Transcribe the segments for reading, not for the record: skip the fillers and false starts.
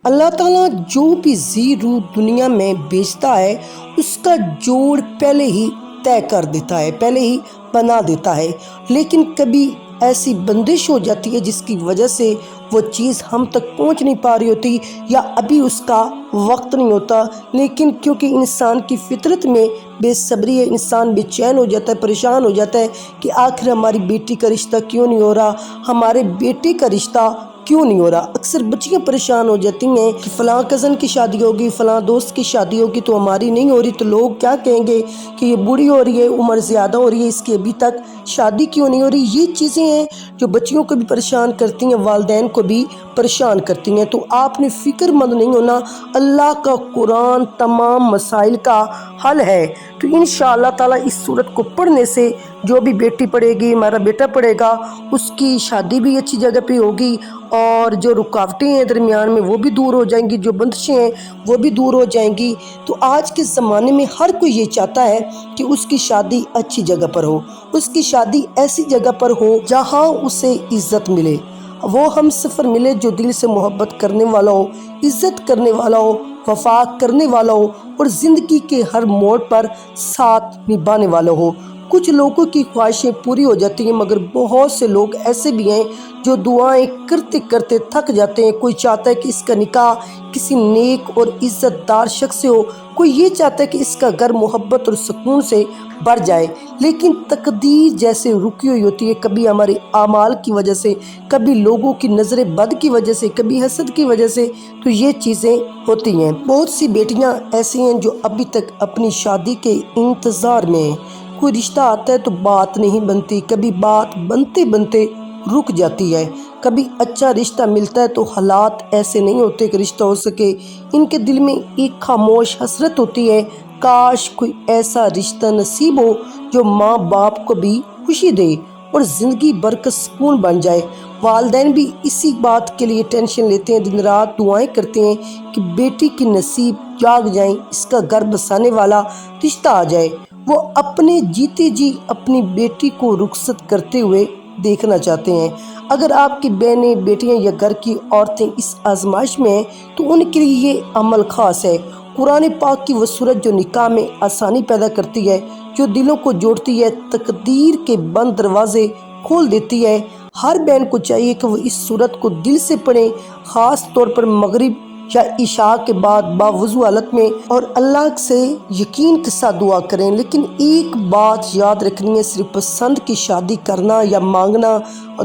اللہ تعالیٰ جو بھی ذی روح دنیا میں بھیجتا ہے اس کا جوڑ پہلے ہی طے کر دیتا ہے، پہلے ہی بنا دیتا ہے، لیکن کبھی ایسی بندش ہو جاتی ہے جس کی وجہ سے وہ چیز ہم تک پہنچ نہیں پا رہی ہوتی یا ابھی اس کا وقت نہیں ہوتا، لیکن کیونکہ انسان کی فطرت میں بے صبری ہے، انسان بے چین ہو جاتا ہے، پریشان ہو جاتا ہے کہ آخر ہماری بیٹی کا رشتہ کیوں نہیں ہو رہا، ہمارے بیٹے کا رشتہ کیوں نہیں ہو رہا۔ اکثر بچیاں پریشان ہو جاتی ہیں کہ فلاں کزن کی شادی ہوگی، فلاں دوست کی شادی ہوگی تو ہماری نہیں ہو رہی، تو لوگ کیا کہیں گے کہ یہ بوڑھی ہو رہی ہے، عمر زیادہ ہو رہی ہے، اس کی ابھی تک شادی کیوں نہیں ہو رہی۔ یہ چیزیں ہیں جو بچیوں کو بھی پریشان کرتی ہیں، والدین کو بھی پریشان کرتی ہیں۔ تو آپ نے فکر مند نہیں ہونا، اللہ کا قرآن تمام مسائل کا حل ہے۔ تو انشاءاللہ تعالیٰ اس سورت کو پڑھنے سے جو بھی بیٹی پڑھے گی، ہمارا بیٹا پڑھے گا، اس کی شادی بھی اچھی جگہ پہ ہوگی، اور جو رکاوٹیں ہیں درمیان میں وہ بھی دور ہو جائیں گی، جو بندشیں ہیں وہ بھی دور ہو جائیں گی۔ تو آج کے زمانے میں ہر کوئی یہ چاہتا ہے کہ اس کی شادی اچھی جگہ پر ہو، اس کی شادی ایسی جگہ پر ہو جہاں اسے عزت ملے، وہ ہم سفر ملے جو دل سے محبت کرنے والا ہو، عزت کرنے والا ہو، وفا کرنے والا ہو، اور زندگی کے ہر موڑ پر ساتھ نبھانے والا ہو۔ کچھ لوگوں کی خواہشیں پوری ہو جاتی ہیں، مگر بہت سے لوگ ایسے بھی ہیں جو دعائیں کرتے کرتے تھک جاتے ہیں۔ کوئی چاہتا ہے کہ اس کا نکاح کسی نیک اور عزت دار شخص سے ہو، کوئی یہ چاہتا ہے کہ اس کا گھر محبت اور سکون سے بھر جائے، لیکن تقدیر جیسے رکی ہوئی ہوتی ہے، کبھی ہمارے اعمال کی وجہ سے، کبھی لوگوں کی نظر بد کی وجہ سے، کبھی حسد کی وجہ سے، تو یہ چیزیں ہوتی ہیں۔ بہت سی بیٹیاں ایسی ہیں جو ابھی تک اپنی شادی کے انتظار میں ہیں۔ کوئی رشتہ آتا ہے تو بات نہیں بنتی، کبھی بات بنتے بنتے رک جاتی ہے، کبھی اچھا رشتہ ملتا ہے تو حالات ایسے نہیں ہوتے کہ رشتہ ہو سکے۔ ان کے دل میں ایک خاموش حسرت ہوتی ہے، کاش کوئی ایسا رشتہ نصیب ہو جو ماں باپ کو بھی خوشی دے اور زندگی بھر کا سکون بن جائے۔ والدین بھی اسی بات کے لیے ٹینشن لیتے ہیں، دن رات دعائیں کرتے ہیں کہ بیٹی کی نصیب جاگ جائیں، اس کا گھر بسانے والا رشتہ آ جائے۔ وہ اپنے جیتے جی اپنی بیٹی کو رخصت کرتے ہوئے دیکھنا چاہتے ہیں۔ اگر آپ کی بہنیں، بیٹیاں یا گھر کی عورتیں اس آزمائش میں ہیں تو ان کے لیے یہ عمل خاص ہے۔ قرآن پاک کی وہ سورت جو نکاح میں آسانی پیدا کرتی ہے، جو دلوں کو جوڑتی ہے، تقدیر کے بند دروازے کھول دیتی ہے۔ ہر بہن کو چاہیے کہ وہ اس سورت کو دل سے پڑھیں، خاص طور پر مغرب یا عشاء کے بعد باوضو حالت میں، اور اللہ سے یقین کے ساتھ دعا کریں۔ لیکن ایک بات یاد رکھنی ہے، صرف پسند کی شادی کرنا یا مانگنا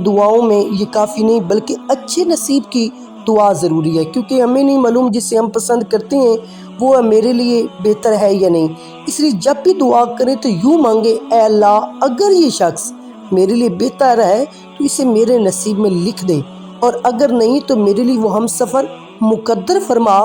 دعاؤں میں یہ کافی نہیں، بلکہ اچھے نصیب کی دعا ضروری ہے، کیونکہ ہمیں نہیں معلوم جسے ہم پسند کرتے ہیں وہ میرے لیے بہتر ہے یا نہیں۔ اس لیے جب بھی دعا کریں تو یوں مانگے، اے اللہ اگر یہ شخص میرے لیے بہتر ہے تو اسے میرے نصیب میں لکھ دے، اور اگر نہیں تو میرے لیے وہ ہم سفر مقدر فرما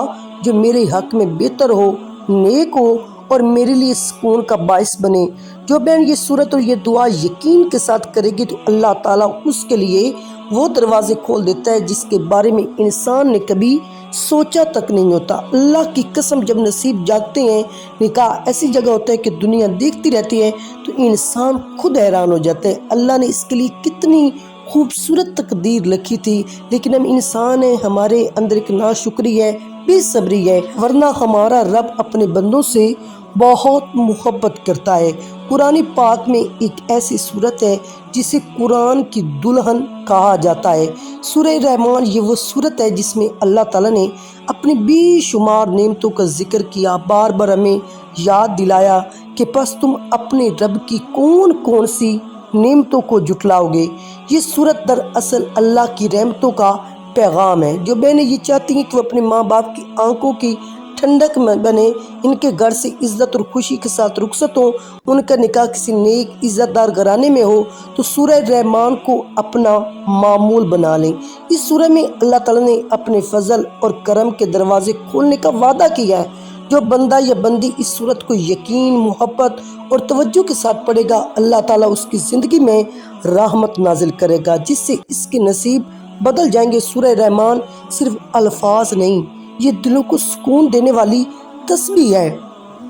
جو میرے حق میں بہتر ہو، نیک ہو، اور میرے لیے سکون کا باعث بنے۔ جو بہن یہ سورت اور یہ دعا یقین کے ساتھ کرے گی تو اللہ تعالیٰ اس کے لیے وہ دروازے کھول دیتا ہے جس کے بارے میں انسان نے کبھی سوچا تک نہیں ہوتا۔ اللہ کی قسم، جب نصیب جاگتے ہیں، نکاح ایسی جگہ ہوتا ہے کہ دنیا دیکھتی رہتی ہے تو انسان خود حیران ہو جاتا ہے۔ اللہ نے اس کے لیے کتنی خوبصورت تقدیر لکھی تھی، لیکن ہم انسان ہیں، ہمارے اندر ایک ناشکری ہے، بے صبری ہے، ورنہ ہمارا رب اپنے بندوں سے بہت محبت کرتا ہے۔ قرآن پاک میں ایک ایسی سورت ہے جسے قرآن کی دلہن کہا جاتا ہے۔ سورہ رحمان یہ وہ سورت ہے جس میں اللہ تعالیٰ نے اپنی بے شمار نعمتوں کا ذکر کیا، بار بار ہمیں یاد دلایا کہ پس تم اپنے رب کی کون کون سی نعمتوں کو جھٹلاؤ گے۔ یہ سورت دراصل اللہ کی رحمتوں کا پیغام ہے۔ جو بہنیں یہ چاہتی ہیں کہ وہ اپنے ماں باپ کی آنکھوں کی ٹھنڈک میں بنے، ان کے گھر سے عزت اور خوشی کے ساتھ رخصت ہو، ان کا نکاح کسی نیک عزت دار گھرانے میں ہو، تو سورہ رحمان کو اپنا معمول بنا لیں۔ اس سورہ میں اللہ تعالیٰ نے اپنے فضل اور کرم کے دروازے کھولنے کا وعدہ کیا ہے۔ جو بندہ یا بندی اس سورت کو یقین، محبت اور توجہ کے ساتھ پڑھے گا، اللہ تعالیٰ اس کی زندگی میں رحمت نازل کرے گا جس سے اس کے نصیب بدل جائیں گے۔ سورہ رحمان صرف الفاظ نہیں، یہ دلوں کو سکون دینے والی تسبیح ہے۔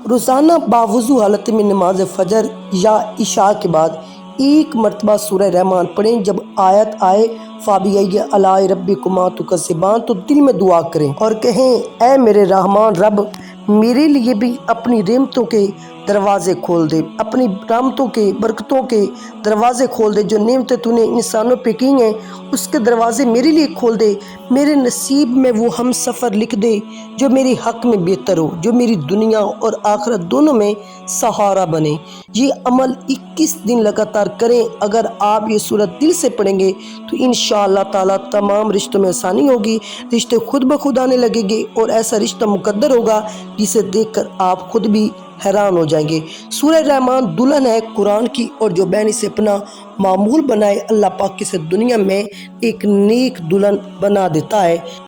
روزانہ باوضو حالت میں نماز فجر یا عشاء کے بعد ایک مرتبہ سورہ رحمان پڑھیں، جب آیت آئے فَبِأَيِّ آلَاءِ رَبِّكُمَا تُكَذِّبَانِ تو دل میں دعا کریں اور کہیں اے میرے رحمان رب، میرے لیے بھی اپنی رحمتوں کے دروازے کھول دے، اپنی رحمتوں کے برکتوں کے دروازے کھول دے۔ جو نعمتیں تو نے انسانوں پہ کی ہیں اس کے دروازے میرے لیے کھول دے، میرے نصیب میں وہ ہم سفر لکھ دے جو میری حق میں بہتر ہو، جو میری دنیا اور آخرت دونوں میں سہارا بنے۔ یہ عمل 21 دن لگاتار کریں۔ اگر آپ یہ سورت دل سے پڑھیں گے تو انشاءاللہ تعالیٰ تمام رشتوں میں آسانی ہوگی، رشتے خود بخود آنے لگیں گے اور ایسا رشتہ مقدر ہوگا جسے دیکھ کر آپ خود بھی حیران ہو جائیں گے۔ سورہ رحمان دلہن ہے قرآن کی، اور جو بہن اسے اپنا معمول بنائے اللہ پاک اسے دنیا میں ایک نیک دلہن بنا دیتا ہے۔